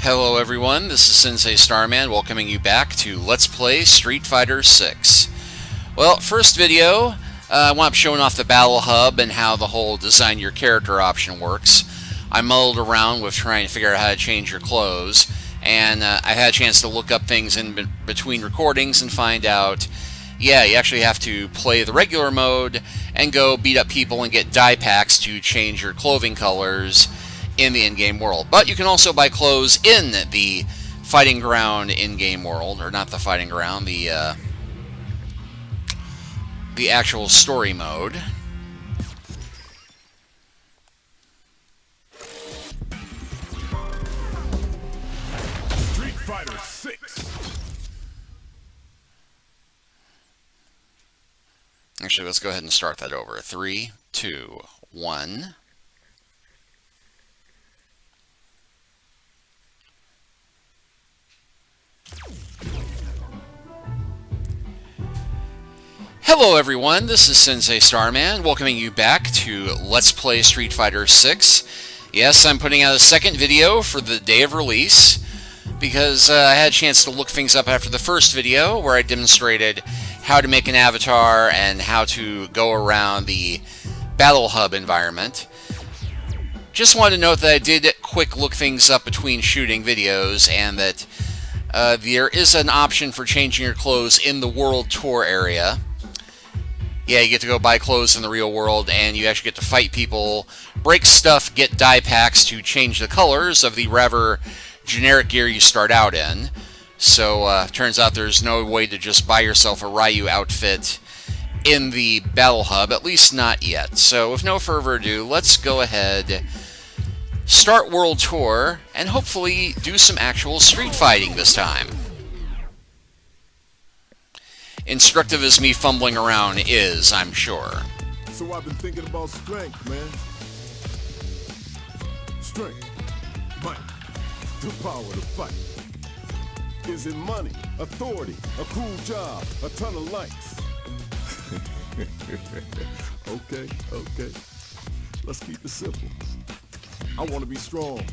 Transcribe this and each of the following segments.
Hello everyone, this is Sensei Starman welcoming you back to Let's Play Street Fighter 6. Well, first video, I want to be showing off the Battle Hub and how the whole design your character option works. I muddled around with trying to figure out how to change your clothes, and I had a chance to look up things in between recordings and find out, yeah, you actually have to play the regular mode and go beat up people and get dye packs to change your clothing colors in the in-game world. But you can also buy clothes in the fighting ground in-game world, or not the fighting ground, the actual story mode. Street Fighter 6. Actually, let's go ahead and start that over. 3, 2, 1. Hello everyone, this is Sensei Starman welcoming you back to Let's Play Street Fighter 6. Yes, I'm putting out a second video for the day of release because I had a chance to look things up after the first video where I demonstrated how to make an avatar and how to go around the Battle Hub environment. Just wanted to note that I did quick look things up between shooting videos and that there is an option for changing your clothes in the World Tour area. Yeah, you get to go buy clothes in the real world, and you actually get to fight people, break stuff, get dye packs to change the colors of the rather generic gear you start out in. So, turns out there's no way to just buy yourself a Ryu outfit in the Battle Hub, at least not yet. So, with no further ado, let's go ahead, start World Tour, and hopefully do some actual street fighting this time. Instructive as me fumbling around is, I'm sure. So I've been thinking about strength, man. Strength, might, the power to fight. Is it money, authority, a cool job, a ton of likes? Okay. Let's keep it simple. I want to be strong.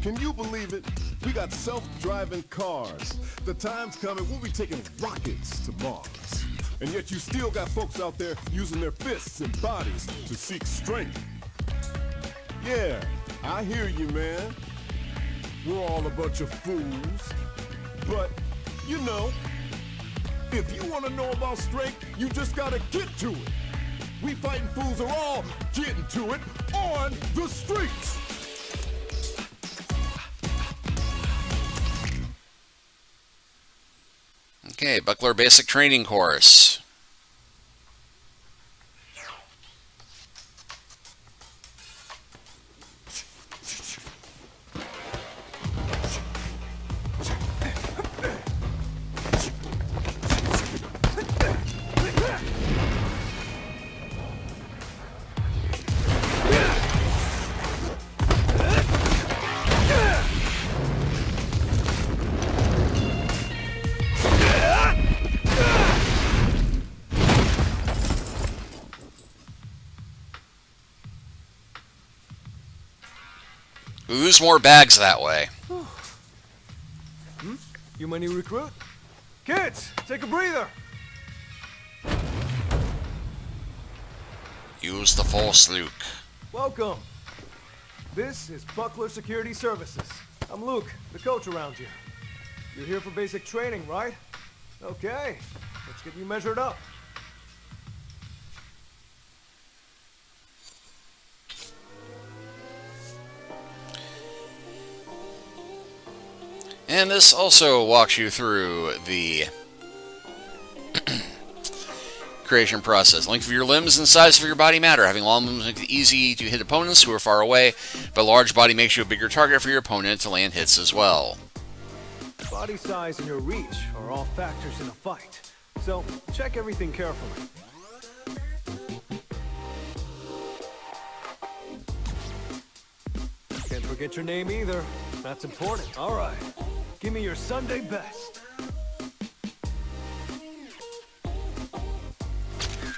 Can you believe it? We got self-driving cars. The time's coming, we'll be taking rockets to Mars. And yet you still got folks out there using their fists and bodies to seek strength. Yeah, I hear you, man. We're all a bunch of fools. But, you know, if you want to know about strength, you just gotta get to it. We fighting fools are all getting to it on the streets. Okay, Buckler Basic Training Course. Lose more bags that way. You my new recruit? Kids, take a breather. Use the false Luke. Welcome. This is Buckler Security Services. I'm Luke, the coach around here. You're here for basic training, right? Okay, let's get you measured up. And this also walks you through the creation process. Length of your limbs and the size of your body matter. Having long limbs makes it easy to hit opponents who are far away, but a large body makes you a bigger target for your opponent to land hits as well. Body size and your reach are all factors in a fight, so check everything carefully. Can't forget your name either. That's important. All right. Give me your Sunday best.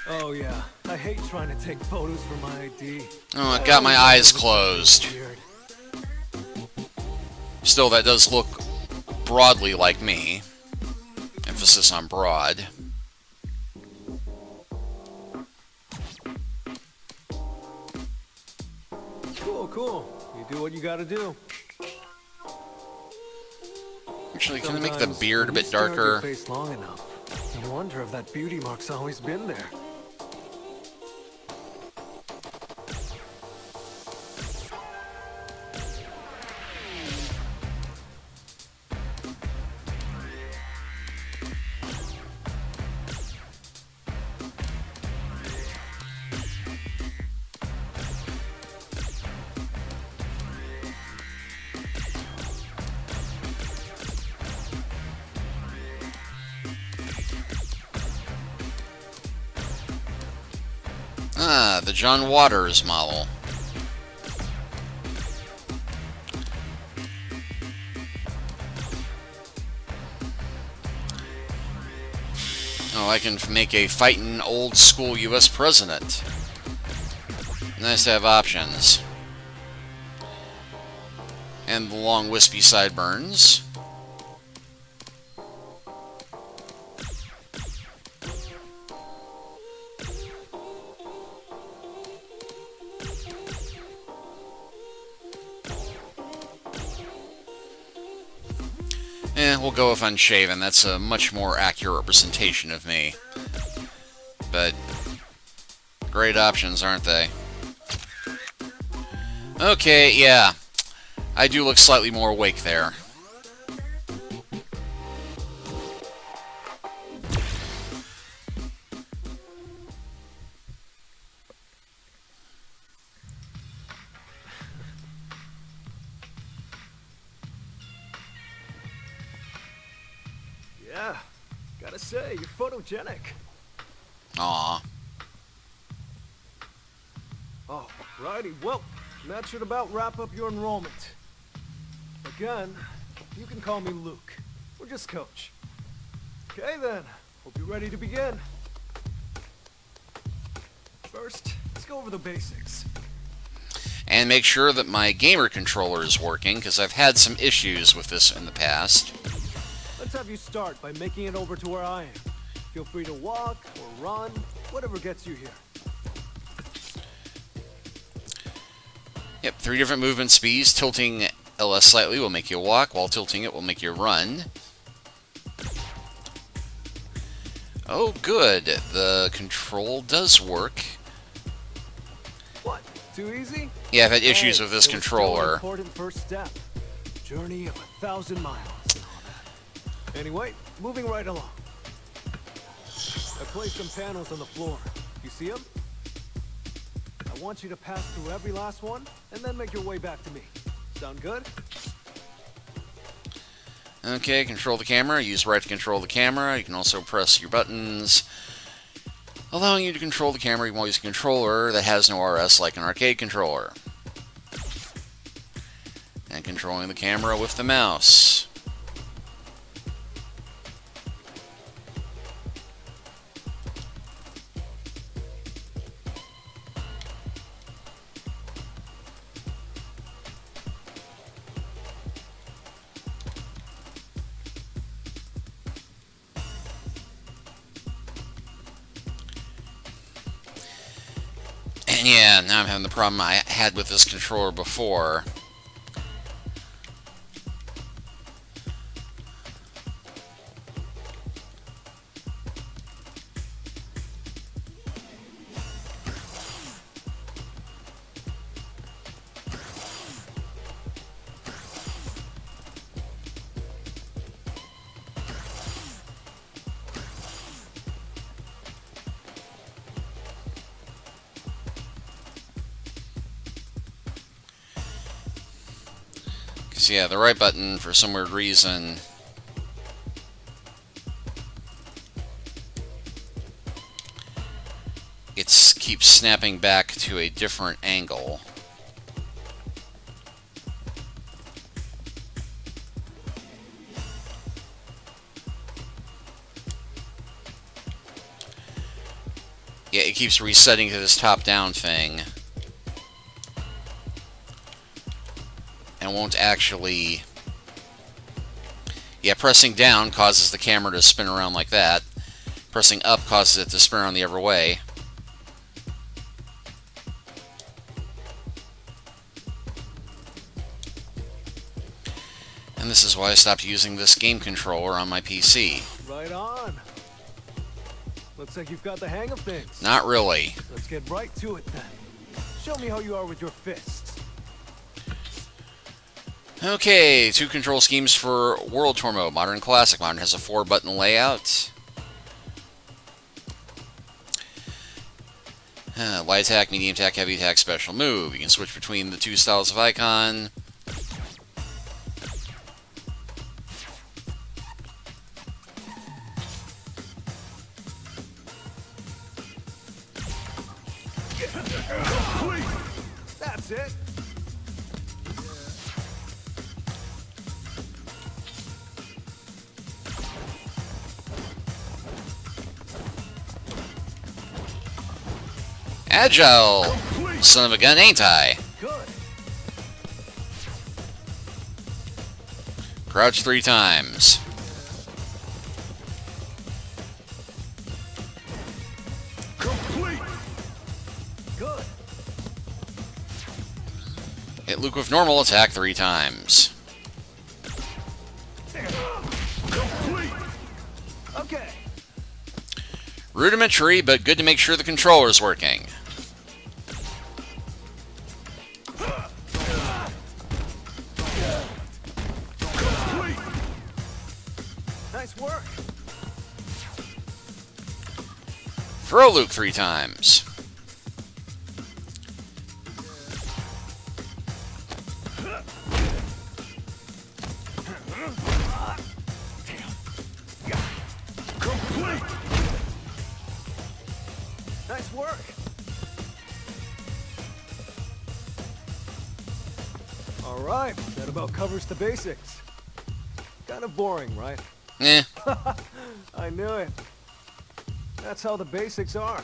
Oh yeah, I hate trying to take photos for my ID. Oh, I got my eyes closed. Weird. Still, that does look broadly like me. Emphasis on broad. Cool, cool. You do what you gotta do. Actually, can I make the Sometimes beard a when bit you stare at your darker? face long enough, you wonder if that beauty mark's always been there. Ah, the John Waters model. Oh, I can make a fightin' old school US president. Nice to have options. And the long wispy sideburns. We'll go with unshaven. That's a much more accurate representation of me. But great options, aren't they? Okay, yeah. I do look slightly more awake there. Yeah, gotta say, you're photogenic. Aw. Oh, righty. Well, that should about wrap up your enrollment. Again, you can call me Luke, or just Coach. Okay then, hope you're ready to begin. First, let's go over the basics. And make sure that my gamer controller is working, because I've had some issues with this in the past. Let's have you start by making it over to where I am. Feel free to walk or run, whatever gets you here. Yep, 3 different movement speeds. Tilting LS slightly will make you walk, while tilting it will make you run. Oh, good. The control does work. What? Too easy? Yeah, I've had issues Hey, with this it was still controller. an important first step. Journey of 1,000 miles and all that. Anyway, moving right along. I placed some panels on the floor. You see them? I want you to pass through every last one, and then make your way back to me. Sound good? Okay, control the camera. Use right to control the camera. You can also press your buttons, allowing you to control the camera. You can use a controller that has no RS like an arcade controller. And controlling the camera with the mouse. And yeah, now I'm having the problem I had with this controller before. Because, yeah, the right button, for some weird reason, it keeps snapping back to a different angle. Yeah, it keeps resetting to this top-down thing. And won't actually Yeah, pressing down causes the camera to spin around like that. Pressing up causes it to spin around the other way. And this is why I stopped using this game controller on my PC. Right on. Looks like you've got the hang of things. Not really. Let's get right to it then. Show me how you are with your fists. Okay, 2 control schemes for World Tour mode. Modern and Classic. Modern has a 4-button layout. Light attack, medium attack, heavy attack, special move. You can switch between the 2 styles of icon. That's it. Agile! Son of a gun, ain't I? Good. Crouch 3 times. Complete. Good. Hit Luke with normal attack 3 times. Complete. Okay. Rudimentary, but good to make sure the controller's working. Complete. Nice work. Throw Luke 3 times. Complete. Nice work. All right, that about covers the basics. Kind of boring, right? Eh. I knew it. That's how the basics are.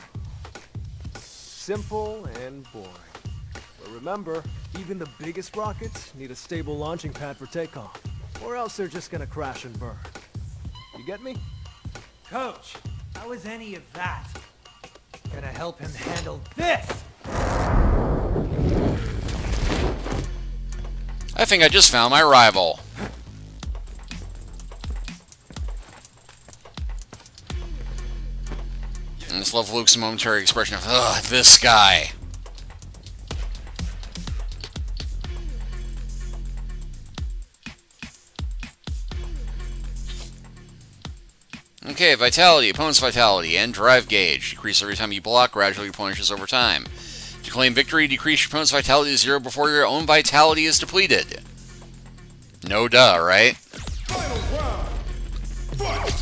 Simple and boring. But remember, even the biggest rockets need a stable launching pad for takeoff, or else they're just gonna crash and burn. You get me? Coach, how is any of that gonna help him handle this? I think I just found my rival. And just love Luke's momentary expression of, ugh, this guy. Okay, Vitality, opponent's Vitality, and Drive Gauge. Decrease every time you block, gradually replenishes over time. To claim victory, decrease your opponent's Vitality to 0 before your own Vitality is depleted. No duh, right? Final round. Fight.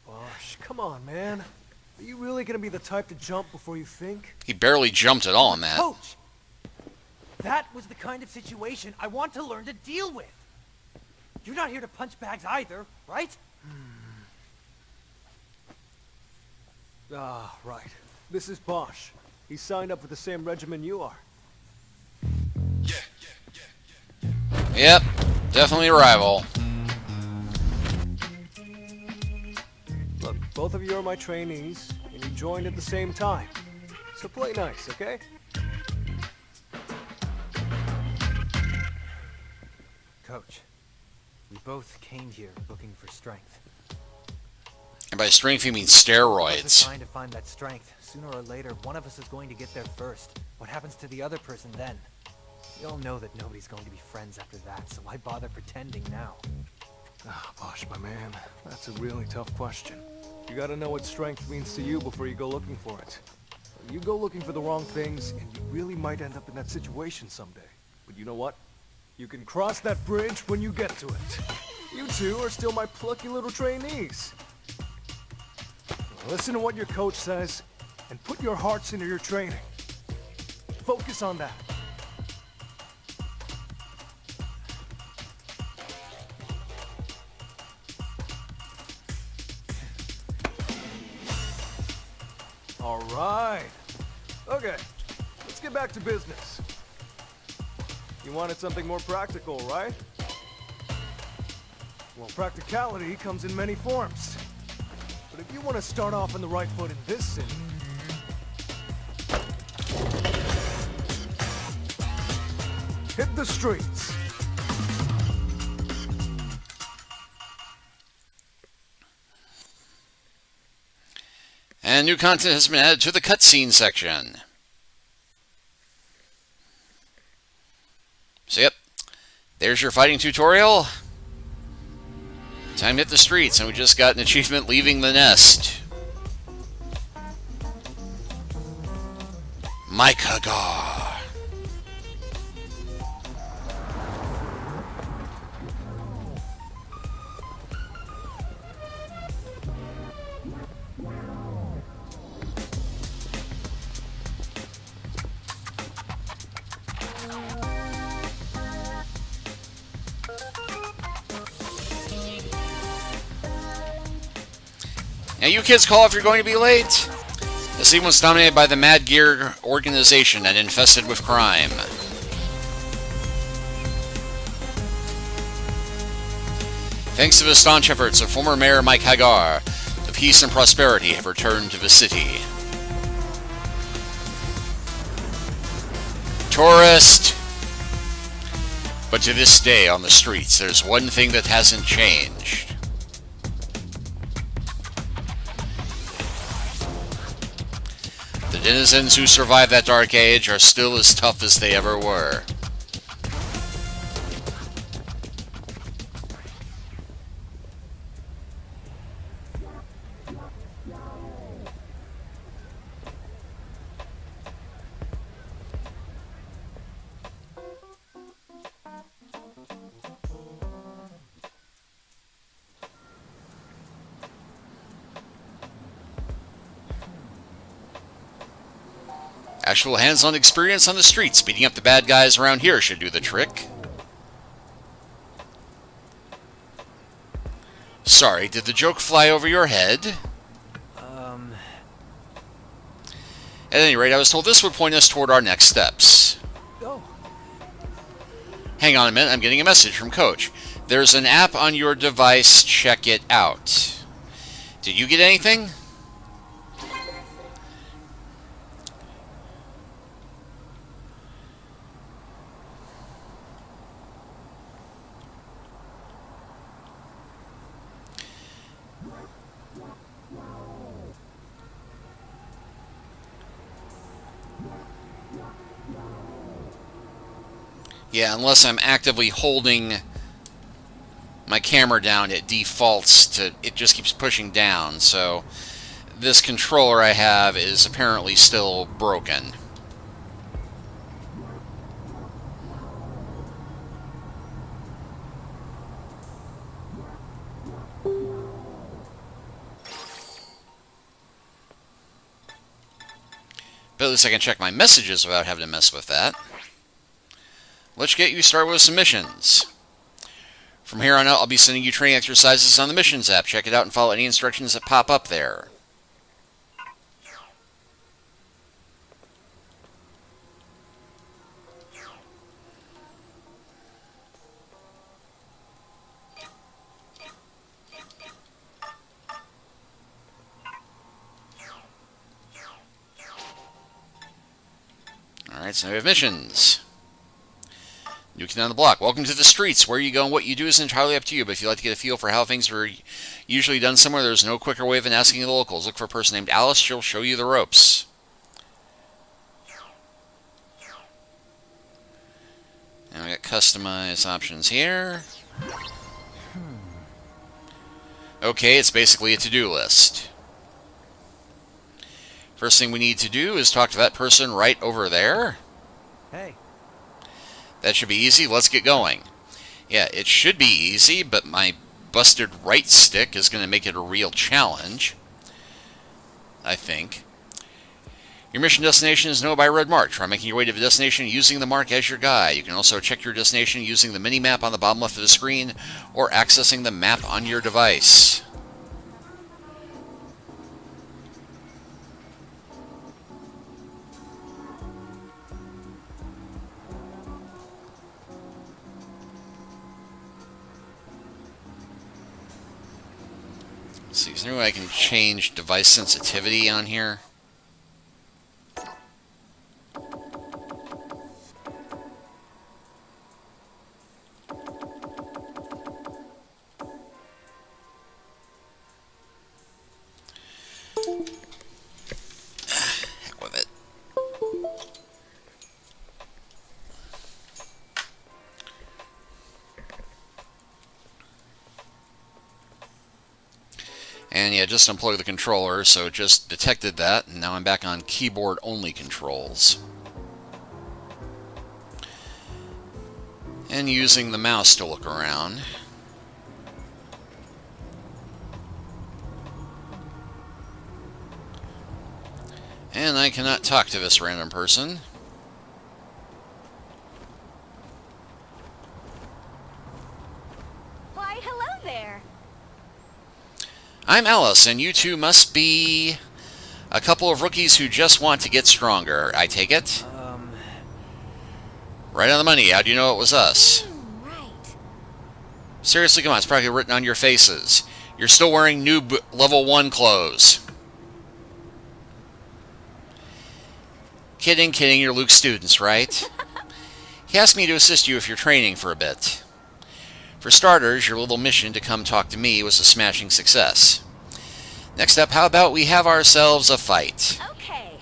Bosch, come on, man. Are you really gonna be the type to jump before you think? He barely jumped at all in that. Coach, that was the kind of situation I want to learn to deal with. You're not here to punch bags either, right? Ah, right. This is Bosch. He signed up for the same regimen you are. Yep, definitely a rival. Look, both of you are my trainees, and you joined at the same time. So play nice, okay? Coach, we both came here looking for strength. And by strength, you mean We're steroids. trying to find that strength. Sooner or later, one of us is going to get there first. What happens to the other person then? We all know that nobody's going to be friends after that, so why bother pretending now? Ah, Bosch, my man. That's a really tough question. You gotta know what strength means to you before you go looking for it. You go looking for the wrong things, and you really might end up in that situation someday. But you know what? You can cross that bridge when you get to it. You two are still my plucky little trainees. Listen to what your coach says, and put your hearts into your training. Focus on that. All right. Okay, let's get back to business. You wanted something more practical, right? Well, practicality comes in many forms. But if you want to start off on the right foot in this city, hit the streets. And new content has been added to the cutscene section. So yep, there's your fighting tutorial. Time to hit the streets, and we just got an achievement leaving the nest. Mike Hagar. Now you kids call if you're going to be late. The scene was dominated by the Mad Gear organization and infested with crime. Thanks to the staunch efforts of former Mayor Mike Hagar, the peace and prosperity have returned to the city. Tourist! But to this day on the streets, there's one thing that hasn't changed. The denizens who survived that dark age are still as tough as they ever were. Actual hands-on experience on the streets, beating up the bad guys around here should do the trick. Sorry, did the joke fly over your head? At any rate, I was told this would point us toward our next steps. Oh. Hang on a minute, I'm getting a message from Coach. There's an app on your device, check it out. Did you get anything? Yeah, unless I'm actively holding my camera down, it defaults to, it just keeps pushing down, so this controller I have is apparently still broken. But at least I can check my messages without having to mess with that. Let's get you started with some missions. From here on out, I'll be sending you training exercises on the Missions app. Check it out and follow any instructions that pop up there. Alright, so now we have missions. New kid on the block. Welcome to the streets. Where you go and what you do is entirely up to you, but if you'd like to get a feel for how things are usually done somewhere, there's no quicker way than asking the locals. Look for a person named Alice. She'll show you the ropes. And we got customized options here. Okay, it's basically a to-do list. First thing we need to do is talk to that person right over there. Hey. That should be easy. Let's get going. Yeah, it should be easy, but my busted right stick is going to make it a real challenge, I think. Your mission destination is known by a red mark. Try making your way to the destination using the mark as your guide. You can also check your destination using the mini-map on the bottom left of the screen or accessing the map on your device. Let's see, is there any way I can change device sensitivity on here? Heck with it. And yeah, just unplug the controller, so it just detected that, and now I'm back on keyboard-only controls. And using the mouse to look around. And I cannot talk to this random person. Why, hello there. I'm Alice, and you two must be a couple of rookies who just want to get stronger, I take it? Right on the money. How do you know it was us? Right. Seriously, come on, it's probably written on your faces. You're still wearing noob level 1 clothes. Kidding, kidding, you're Luke's students, right? He asked me to assist you if you're training for a bit. For starters, your little mission to come talk to me was a smashing success. Next up, how about we have ourselves a fight? Okay.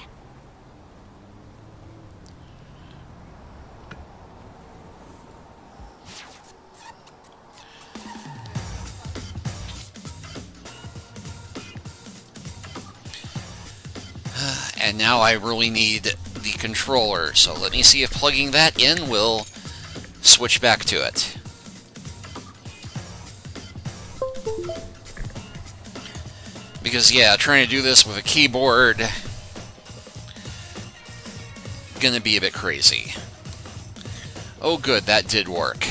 And now I really need the controller, so let me see if plugging that in will switch back to it. Because, yeah, trying to do this with a keyboard gonna be a bit crazy. Oh good, that did work.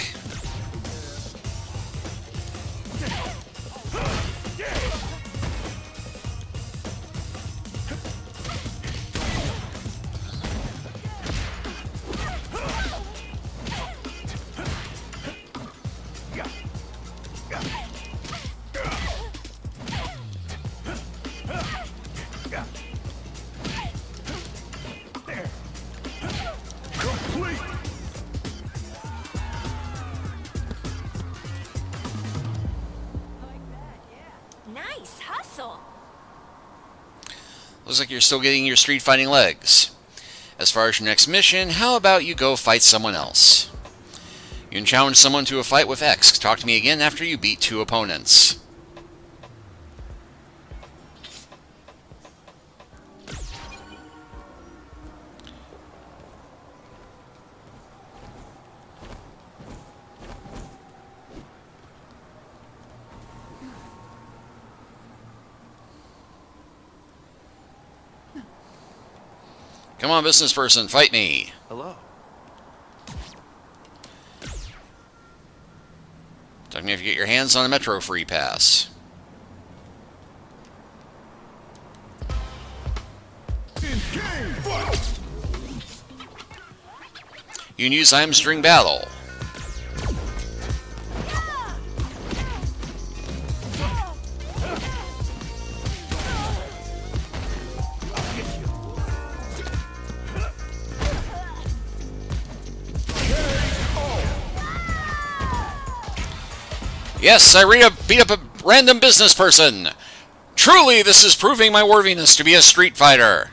Nice hustle. Looks like you're still getting your street fighting legs. As far as your next mission, how about you go fight someone else? You can challenge someone to a fight with X. Talk to me again after you beat 2 opponents. Come on, business person, fight me. Hello. Talk to me if you get your hands on a Metro free pass. You can use I'm String Battle. Yes, I beat up a random business person. Truly, this is proving my worthiness to be a street fighter.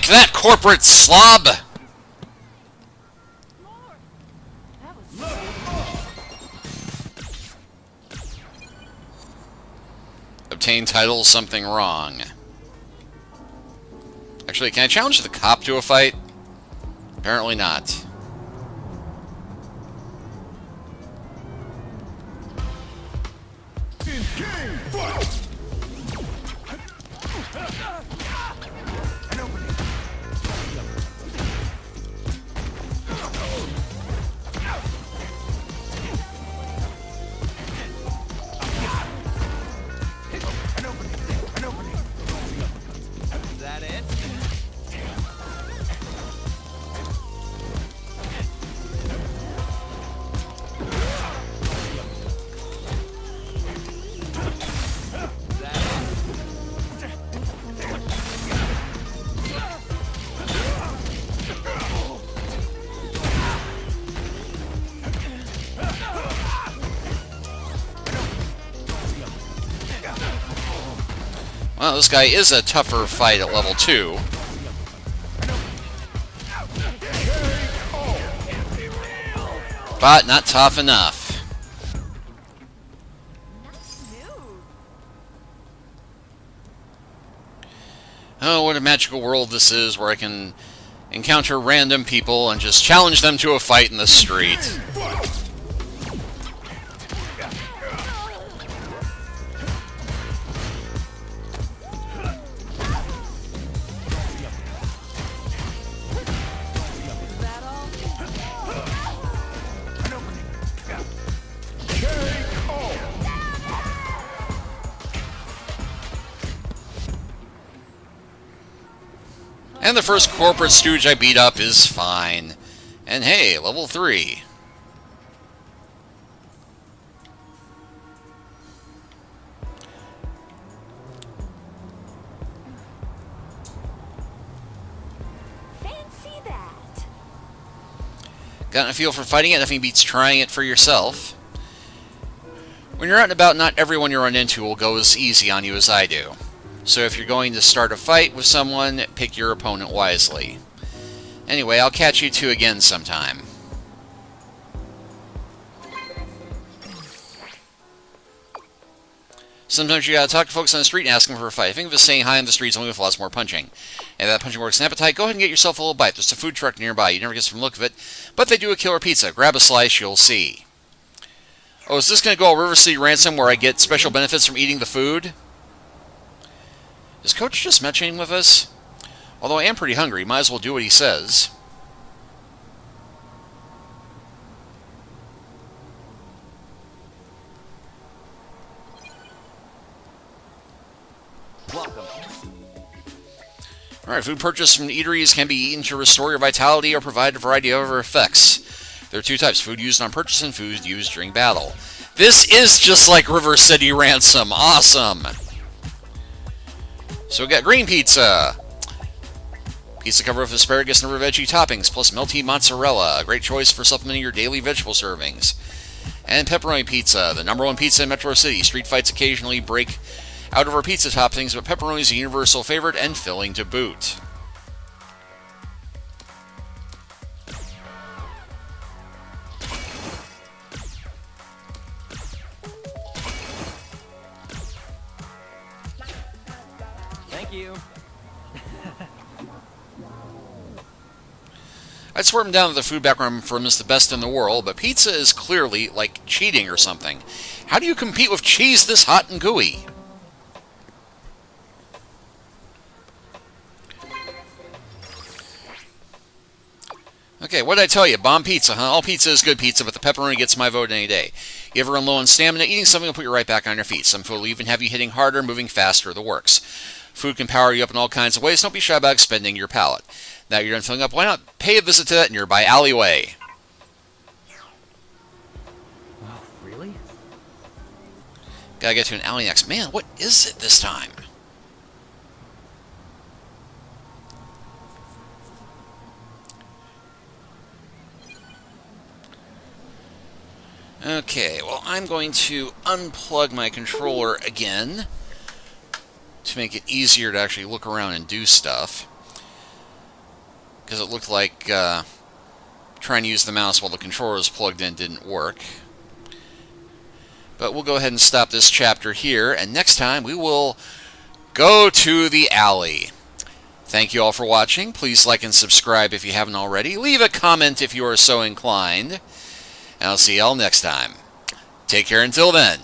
Take that, corporate slob! Obtain title, something wrong. Actually, can I challenge the cop to a fight? Apparently not. Well, this guy is a tougher fight at level 2. But not tough enough. Oh, what a magical world this is, where I can encounter random people and just challenge them to a fight in the street. And the first corporate stooge I beat up is fine. And hey, level 3. Fancy that. Gotten a feel for fighting it? Nothing beats trying it for yourself. When you're out and about, not everyone you run into will go as easy on you as I do. So if you're going to start a fight with someone, pick your opponent wisely. Anyway, I'll catch you two again sometime. Sometimes you gotta talk to folks on the street and ask them for a fight. I think of saying hi on the streets only with lots more punching. And if that punching works an appetite, go ahead and get yourself a little bite. There's a food truck nearby. You never guess from the look of it. But they do a killer pizza. Grab a slice, you'll see. Oh, is this gonna go all River City Ransom where I get special benefits from eating the food? Is Coach just matching with us? Although I am pretty hungry, might as well do what he says. Welcome. Alright, food purchased from eateries can be eaten to restore your vitality or provide a variety of other effects. There are two types, food used on purchase and food used during battle. This is just like River City Ransom. Awesome! So we got green pizza. Pizza covered with asparagus and other veggie toppings, plus melty mozzarella. A great choice for supplementing your daily vegetable servings. And pepperoni pizza, the #1 pizza in Metro City. Street fights occasionally break out of our pizza toppings, but pepperoni is a universal favorite and filling to boot. Thank you. I'd swear him down that the food background from is the best in the world, but pizza is clearly like cheating or something. How do you compete with cheese this hot and gooey? Okay, what did I tell you? Bomb pizza, huh? All pizza is good pizza, but the pepperoni gets my vote any day. You ever run low on stamina? Eating something will put you right back on your feet. Some food will even have you hitting harder, moving faster, the works. Food can power you up in all kinds of ways. Don't be shy about expending your palate. Now you're done filling up, why not pay a visit to that nearby alleyway? Wow, really? Gotta get to an alley next. Man, what is it this time? Okay, well, I'm going to unplug my controller again to make it easier to actually look around and do stuff. because it looked like trying to use the mouse while the controller was plugged in didn't work. But we'll go ahead and stop this chapter here, and next time we will go to the alley. Thank you all for watching. Please like and subscribe if you haven't already. Leave a comment if you are so inclined. And I'll see y'all next time. Take care until then.